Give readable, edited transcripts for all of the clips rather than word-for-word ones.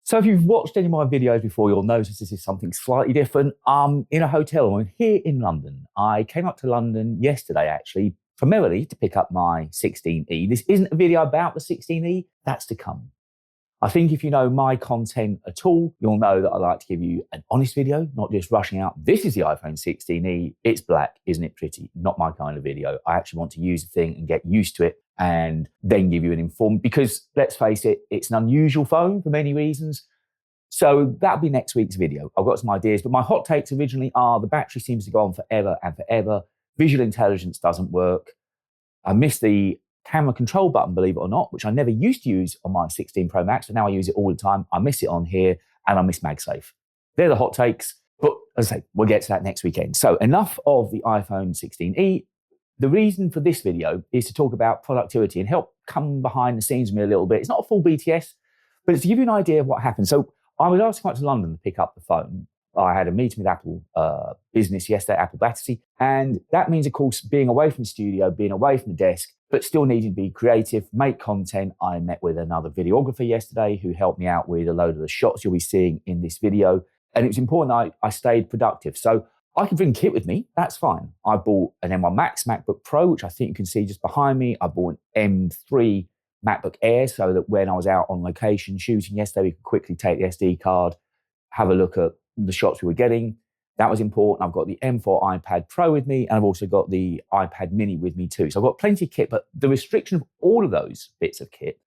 So if you've watched any of my videos before, you'll notice this is something slightly different. I'm in a hotel. I'm here in London. I came up to London yesterday, actually, primarily to pick up my 16E. This isn't a video about the 16E. That's to come. I think if you know my content at all, you'll know that I like to give you an honest video, not just rushing out. This is the iPhone 16E. It's black. Isn't it pretty? Not my kind of video. I actually want to use the thing and get used to it and then give you an informed, because let's face it, it's an unusual phone for many reasons. So that'll be next week's video. I've got some ideas, but my hot takes originally are the battery seems to go on forever and forever. Visual intelligence doesn't work. I miss the camera control button, believe it or not, which I never used to use on my 16 Pro Max, but now I use it all the time. I miss it on here, and I miss MagSafe. They're the hot takes, but as I say, we'll get to that next weekend. So enough of the iPhone 16E. The reason for this video is to talk about productivity and help come behind the scenes with me a little bit. It's not a full BTS, but it's to give you an idea of what happened. So I was asked to come up to London to pick up the phone. I had a meeting with Apple business yesterday, Apple Battersea, and that means, of course, being away from the studio, being away from the desk, but still needing to be creative, make content. I met with another videographer yesterday who helped me out with a load of the shots you'll be seeing in this video, and it was important I stayed productive. So I can bring kit with me, that's fine. I bought an M1 Max MacBook Pro, which I think you can see just behind me. I bought an M3 MacBook Air so that when I was out on location shooting yesterday, we could quickly take the SD card, have a look at the shots we were getting. That was important. I've got the M4 iPad Pro with me, and I've also got the iPad Mini with me too. So I've got plenty of kit, but the restriction of all of those bits of kit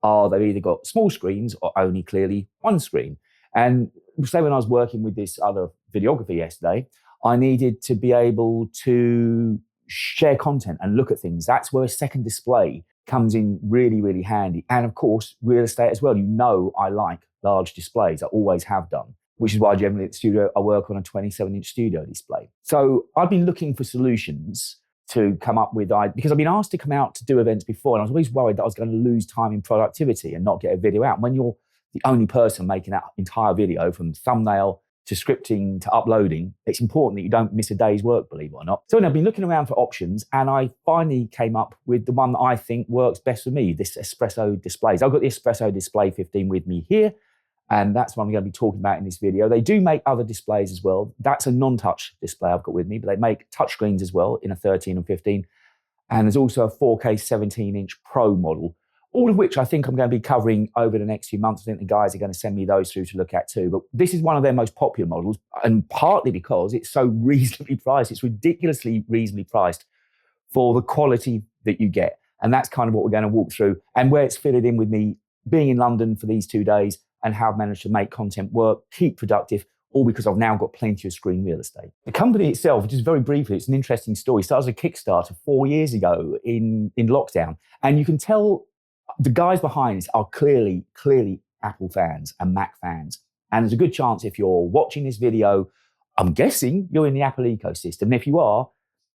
are they've either got small screens or only clearly one screen. And say when I was working with this other videographer yesterday, I needed to be able to share content and look at things. That's where a second display comes in really, really handy. And of course, real estate as well. You know I like large displays. I always have done, which is why generally at the studio, I work on a 27-inch studio display. So I've been looking for solutions to come up with, because I've been asked to come out to do events before, and I was always worried that I was going to lose time in productivity and not get a video out. And when you're the only person making that entire video, from thumbnail to scripting to uploading, it's important that you don't miss a day's work, believe it or not. So I've been looking around for options, and I finally came up with the one that I think works best for me, this espresso displays. I've got the espresso display 15 with me here, and that's what I'm going to be talking about in this video. They do make other displays as well. That's a non-touch display I've got with me, but they make touchscreens as well in a 13 and 15. And there's also a 4K 17-inch Pro model, all of which I think I'm going to be covering over the next few months. I think the guys are going to send me those through to look at too. But this is one of their most popular models, and partly because it's so reasonably priced. It's ridiculously reasonably priced for the quality that you get. And that's kind of what we're going to walk through, and where it's fitted in with me being in London for these 2 days and how I've managed to make content work, keep productive, all because I've now got plenty of screen real estate. The company itself, just very briefly, it's an interesting story. It started as a Kickstarter 4 years ago in lockdown. And you can tell the guys behind this are clearly Apple fans and Mac fans. And there's a good chance if you're watching this video, I'm guessing you're in the Apple ecosystem. And if you are,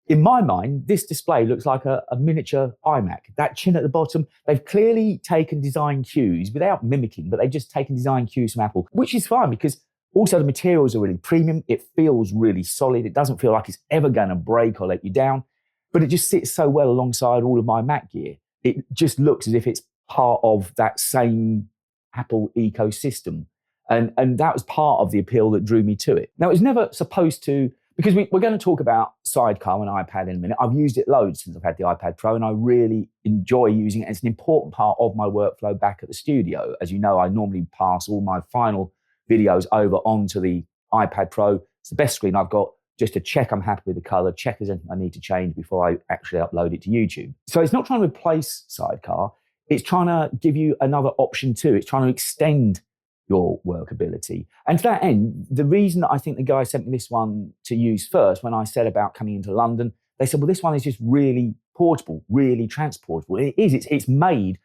in my mind, this display looks like a miniature iMac. That chin at the bottom, they've clearly taken design cues without mimicking, but they've just taken design cues from Apple, which is fine because also the materials are really premium. It feels really solid. It doesn't feel like it's ever going to break or let you down, but it just sits so well alongside all of my Mac gear. It just looks as if it's part of that same Apple ecosystem. And that was part of the appeal that drew me to it. Now, it was never supposed to, because we're going to talk about Sidecar and iPad in a minute. I've used it loads since I've had the iPad Pro, and I really enjoy using it. It's an important part of my workflow back at the studio. As you know, I normally pass all my final videos over onto the iPad Pro. It's the best screen I've got, just to check I'm happy with the color, check if there's anything I need to change before I actually upload it to YouTube. So it's not trying to replace Sidecar. It's trying to give you another option too. It's trying to extend your workability. And to that end, the reason that I think the guy sent me this one to use first, when I said about coming into London, they said, well, this one is just really portable, really transportable. It is. It's made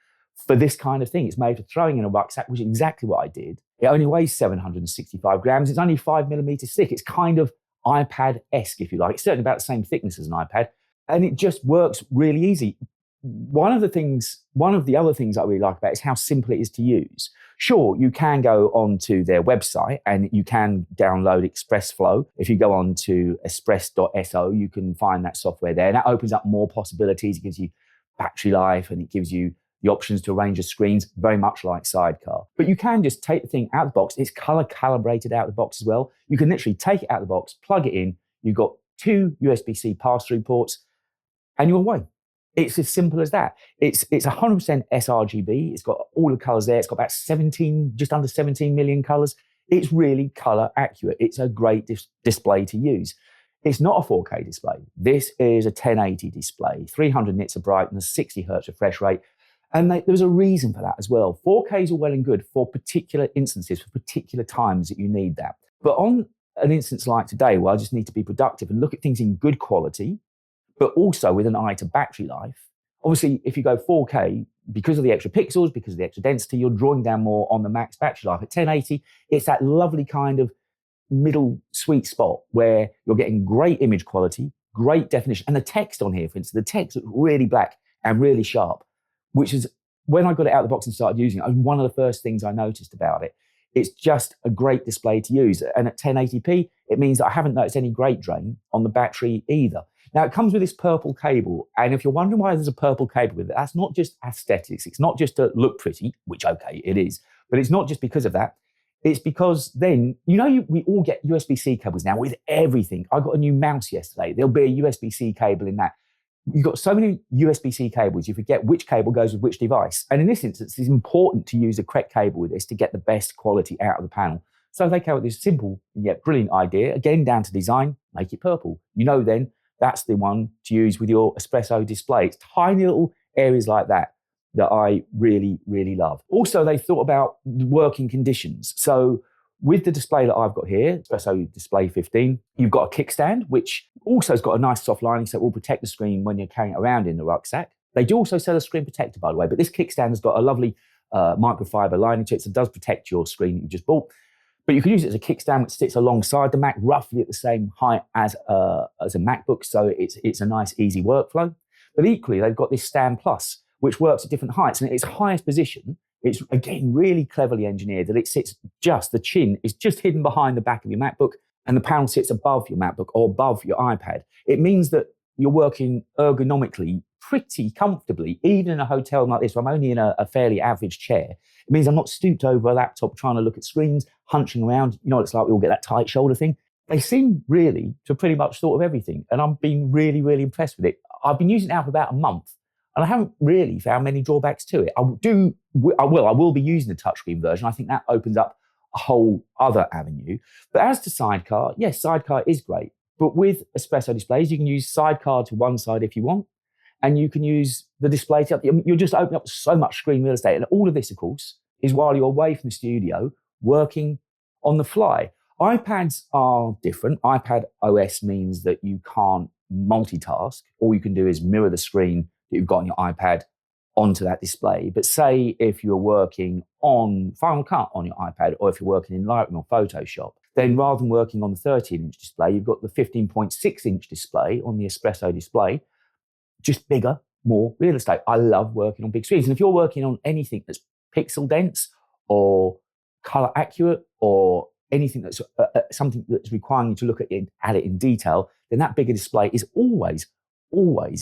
for this kind of thing. It's made for throwing in a rucksack, which is exactly what I did. It only weighs 765 grams. It's only 5mm thick. It's kind of iPad-esque, if you like. It's certainly about the same thickness as an iPad, and it just works really easy. One of the other things I really like about it is how simple it is to use. Sure, you can go onto their website and you can download ExpressFlow. If you go on to espresso, you can find that software there. And that opens up more possibilities. It gives you battery life, and it gives you the options to arrange your screens, very much like Sidecar. But you can just take the thing out of the box. It's color calibrated out of the box as well. You can literally take it out of the box, plug it in. You've got 2 USB-C pass-through ports, and you're away. It's as simple as that. It's 100% sRGB. It's got all the colors there. It's got about 17, just under 17 million colors. It's really color accurate. It's a great display to use. It's not a 4K display. This is a 1080 display, 300 nits of brightness, 60 hertz refresh rate. And there's a reason for that as well. 4K is all well and good for particular instances, for particular times that you need that. But on an instance like today, where I just need to be productive and look at things in good quality, but also with an eye to battery life. Obviously, if you go 4K, because of the extra pixels, because of the extra density, you're drawing down more on the max battery life. At 1080, it's that lovely kind of middle sweet spot where you're getting great image quality, great definition. And the text on here, for instance, the text looks really black and really sharp, which is, when I got it out of the box and started using it, one of the first things I noticed about it. It's just a great display to use. And at 1080p, it means that I haven't noticed any great drain on the battery either. Now, it comes with this purple cable. And if you're wondering why there's a purple cable with it, that's not just aesthetics. It's not just to look pretty, which, okay, it is. But it's not just because of that. It's because then, we all get USB-C cables now with everything. I got a new mouse yesterday. There'll be a USB-C cable in that. You've got so many USB-C cables, you forget which cable goes with which device. And in this instance, it's important to use the correct cable with this to get the best quality out of the panel. So they came up with this simple yet brilliant idea, again, down to design, make it purple. Then that's the one to use with your espresso display. It's tiny little areas like that I really, really love. Also, they thought about the working conditions. So with the display that I've got here, Espresso Display 15, you've got a kickstand, which also has got a nice soft lining, so it will protect the screen when you're carrying it around in the rucksack. They do also sell a screen protector, by the way, but this kickstand has got a lovely microfiber lining to it, so it does protect your screen that you just bought. But you can use it as a kickstand, which sits alongside the Mac, roughly at the same height as a MacBook, so it's a nice, easy workflow. But equally, they've got this Stand Plus, which works at different heights, and at its highest position, it's, again, really cleverly engineered that it sits the chin is just hidden behind the back of your MacBook, and the panel sits above your MacBook or above your iPad. It means that you're working ergonomically pretty comfortably, even in a hotel like this, where I'm only in a fairly average chair. It means I'm not stooped over a laptop trying to look at screens, hunching around. You know what it's like, we all get that tight shoulder thing. They seem really to have pretty much thought of everything, and I've been really, really impressed with it. I've been using it now for about a month, and I haven't really found many drawbacks to it. I will be using the touchscreen version. I think that opens up a whole other avenue. But as to Sidecar, yes, Sidecar is great. But with espresso displays, you can use Sidecar to one side if you want, and you can use the display to the other. You'll just open up so much screen real estate. And all of this, of course, is while you're away from the studio, working on the fly. iPads are different. iPadOS means that you can't multitask. All you can do is mirror the screen that you've got on your iPad onto that display. But say if you're working on Final Cut on your iPad, or if you're working in Lightroom or Photoshop, then rather than working on the 13-inch display, you've got the 15.6-inch display on the espresso display, just bigger, more real estate. I love working on big screens. And if you're working on anything that's pixel dense or color accurate or anything that's something that's requiring you to look at it in detail, then that bigger display is always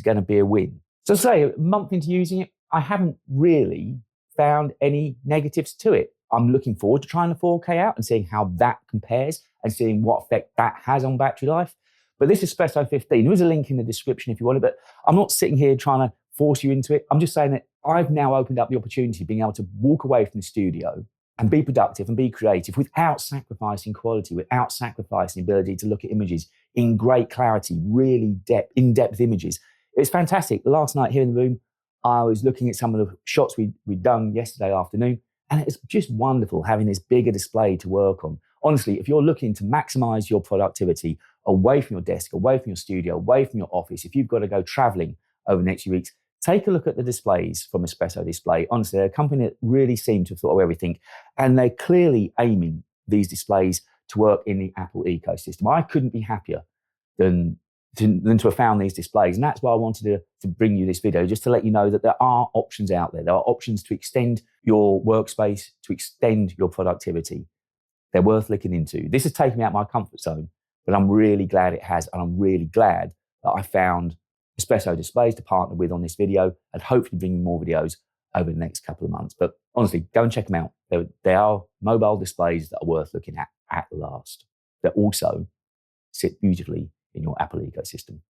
going to be a win. So say a month into using it, I haven't really found any negatives to it. I'm looking forward to trying the 4K out and seeing how that compares and seeing what effect that has on battery life. But this is Espresso 15. There is a link in the description if you want it, but I'm not sitting here trying to force you into it. I'm just saying that I've now opened up the opportunity of being able to walk away from the studio and be productive and be creative without sacrificing quality, without sacrificing the ability to look at images in great clarity, really in-depth images. It's fantastic. Last night here in the room, I was looking at some of the shots we'd done yesterday afternoon, and it's just wonderful having this bigger display to work on. Honestly, if you're looking to maximize your productivity away from your desk, away from your studio, away from your office, if you've got to go traveling over the next few weeks, take a look at the displays from Espresso Display. Honestly, they're a company that really seem to have thought of everything, and they're clearly aiming these displays to work in the Apple ecosystem. I couldn't be happier than to have found these displays. And that's why I wanted to bring you this video, just to let you know that there are options out there. There are options to extend your workspace, to extend your productivity. They're worth looking into. This has taken me out of my comfort zone, but I'm really glad it has. And I'm really glad that I found Espresso Displays to partner with on this video, and hopefully bring you more videos over the next couple of months. But honestly, go and check them out. They are mobile displays that are worth looking at last, that also sit beautifully in your Apple ecosystem.